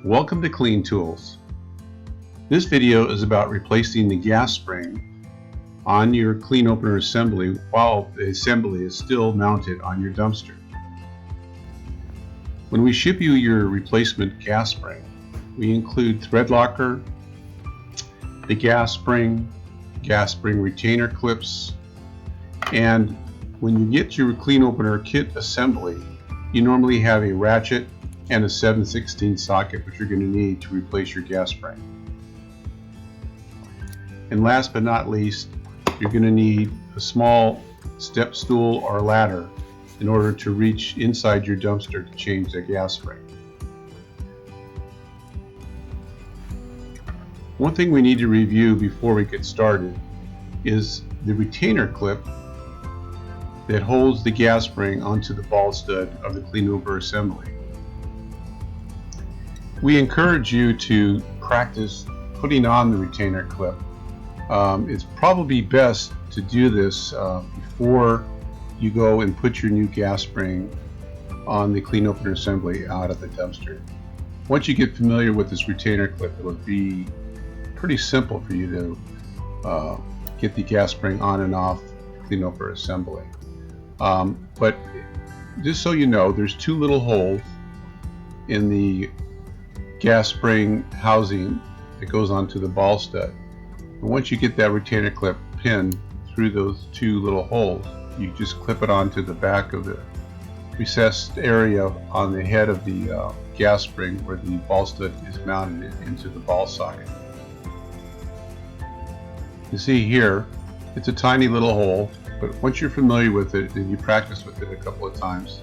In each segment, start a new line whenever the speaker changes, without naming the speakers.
Welcome to Kleen Tools. This video is about replacing the gas spring on your Kleen Opener assembly while the assembly is still mounted on your dumpster. When we ship you your replacement gas spring, we include thread locker, the gas spring retainer clips, and when you get your Kleen Opener kit assembly, you normally have a ratchet and a 7/16 socket, which you're going to need to replace your gas spring. And last but not least, you're going to need a small step stool or ladder in order to reach inside your dumpster to change the gas spring. One thing we need to review before we get started is the retainer clip that holds the gas spring onto the ball stud of the Kleen Opener assembly. We encourage you to practice putting on the retainer clip. It's probably best to do this before you go and put your new gas spring on the Kleen Opener assembly out of the dumpster. Once you get familiar with this retainer clip, it will be pretty simple for you to get the gas spring on and off the Kleen Opener assembly. But just so you know, there's two little holes in the gas spring housing that goes onto the ball stud. And once you get that retainer clip pinned through those two little holes, you just clip it onto the back of the recessed area on the head of the gas spring where the ball stud is mounted into the ball socket. You see here, it's a tiny little hole, but once you're familiar with it and you practice with it a couple of times,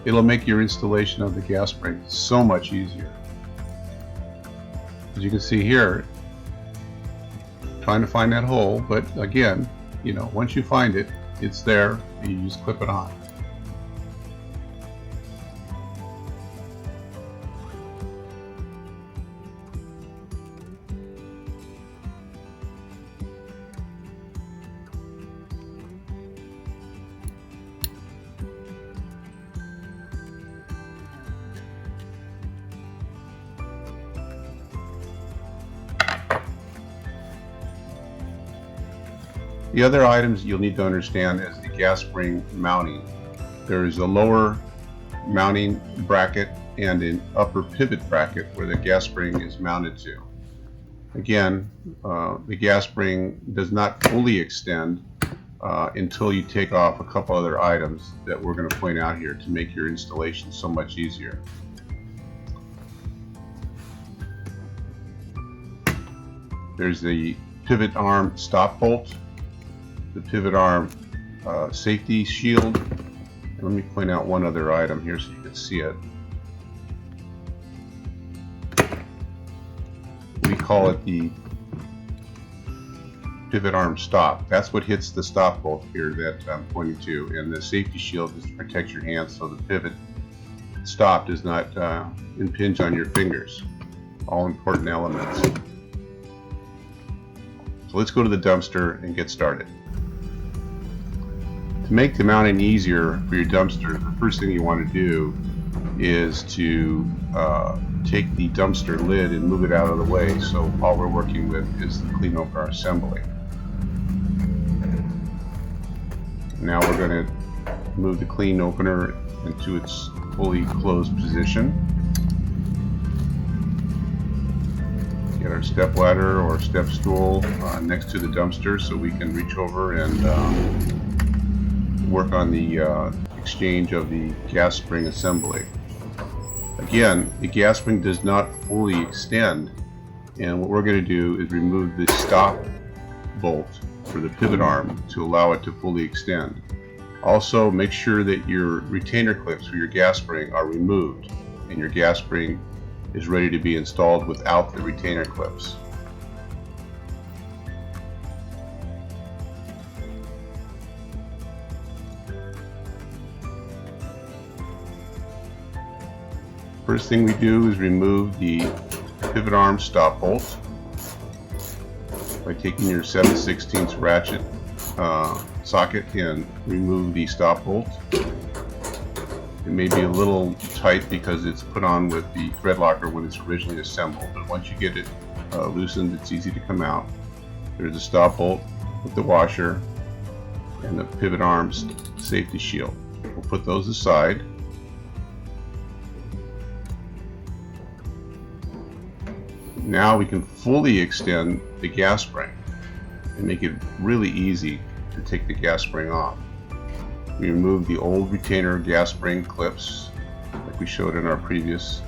it'll make your installation of the gas spring so much easier. As you can see here, trying to find that hole, but again, once you find it, it's there, and you just clip it on. The other items you'll need to understand is the gas spring mounting. There is a lower mounting bracket and an upper pivot bracket where the gas spring is mounted to. Again, the gas spring does not fully extend until you take off a couple other items that we're going to point out here to make your installation so much easier. There's the pivot arm stop bolt, the pivot arm safety shield. And let me point out one other item here so you can see it. We call it the pivot arm stop. That's what hits the stop bolt here that I'm pointing to, and the safety shield is to protect your hands so the pivot stop does not impinge on your fingers. All important elements. So let's go to the dumpster and get started. To make the mounting easier for your dumpster, the first thing you want to do is to take the dumpster lid and move it out of the way. So all we're working with is the Kleen Opener assembly. Now we're going to move the Kleen Opener into its fully closed position. Get our step ladder or step stool next to the dumpster so we can reach over and work on the exchange of the gas spring assembly. Again, the gas spring does not fully extend, and what we're going to do is remove the stop bolt for the pivot arm to allow it to fully extend. Also, make sure that your retainer clips for your gas spring are removed and your gas spring is ready to be installed without the retainer clips. First thing we do is remove the pivot arm stop bolt by taking your 7/16 ratchet socket and remove the stop bolt. It may be a little tight because it's put on with the thread locker when it's originally assembled, but once you get it loosened, it's easy to come out. There's a stop bolt with the washer and the pivot arms safety shield. We'll put those aside. Now we can fully extend the gas spring and make it really easy to take the gas spring off. We remove the old retainer gas spring clips like we showed in our previous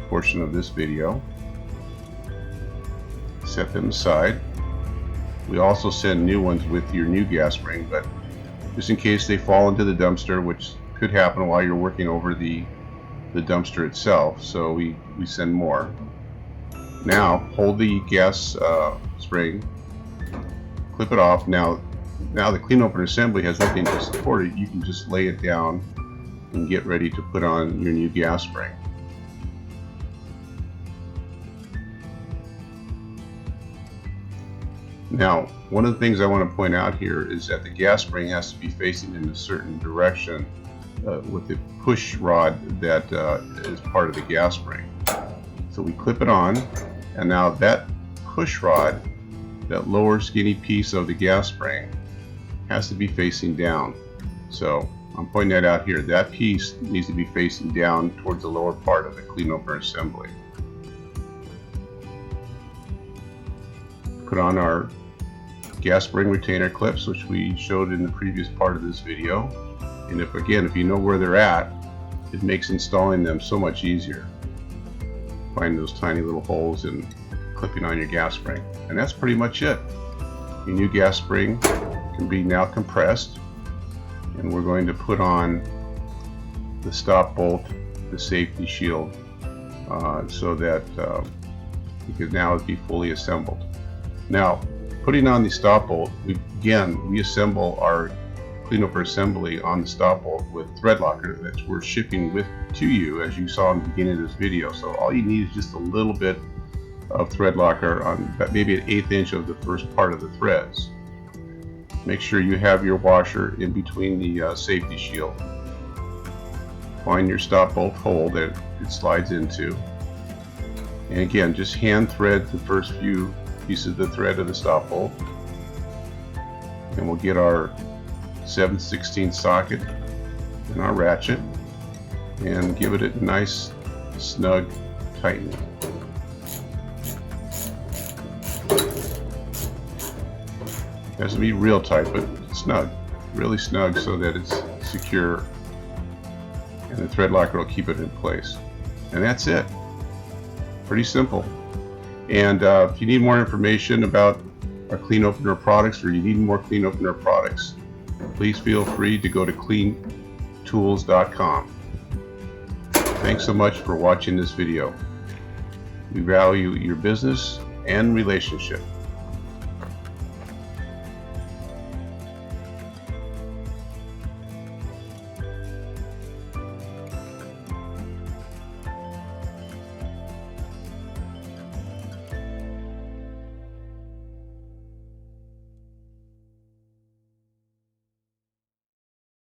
portion of this video. Set them aside. We also send new ones with your new gas spring, but just in case they fall into the dumpster, which could happen while you're working over the dumpster itself, so we send more. Now hold the gas spring, clip it off. Now the Kleen Opener Assembly has nothing to support it. You can just lay it down and get ready to put on your new gas spring. Now, one of the things I want to point out here is that the gas spring has to be facing in a certain direction with the push rod that is part of the gas spring. So we clip it on, and now that push rod, that lower skinny piece of the gas spring, has to be facing down. So I'm pointing that out here. That piece needs to be facing down towards the lower part of the Kleen Opener Assembly. Put on our gas spring retainer clips, which we showed in the previous part of this video. And if you know where they're at, it makes installing them so much easier. Find those tiny little holes and clipping on your gas spring. And that's pretty much it. Your new gas spring can be now compressed, and we're going to put on the stop bolt, the safety shield, so that it can now be fully assembled. Now, putting on the stop bolt, we assemble our Kleen Opener Assembly on the stop bolt with thread locker that we're shipping to you, as you saw in the beginning of this video. So all you need is just a little bit of thread locker on maybe an 1/8 inch of the first part of the threads. Make sure you have your washer in between the safety shield. Find your stop bolt hole that it slides into, and again, just hand thread the first few pieces of the thread of the stop bolt, and we'll get our 7/16 socket and our ratchet and give it a nice snug tightening. It has to be real tight, but snug, really snug, so that it's secure, and the thread locker will keep it in place. And that's it. Pretty simple. And if you need more information about our Kleen Opener products, or you need more Kleen Opener products, please feel free to go to kleentools.com. Thanks so much for watching this video. We value your business and relationship.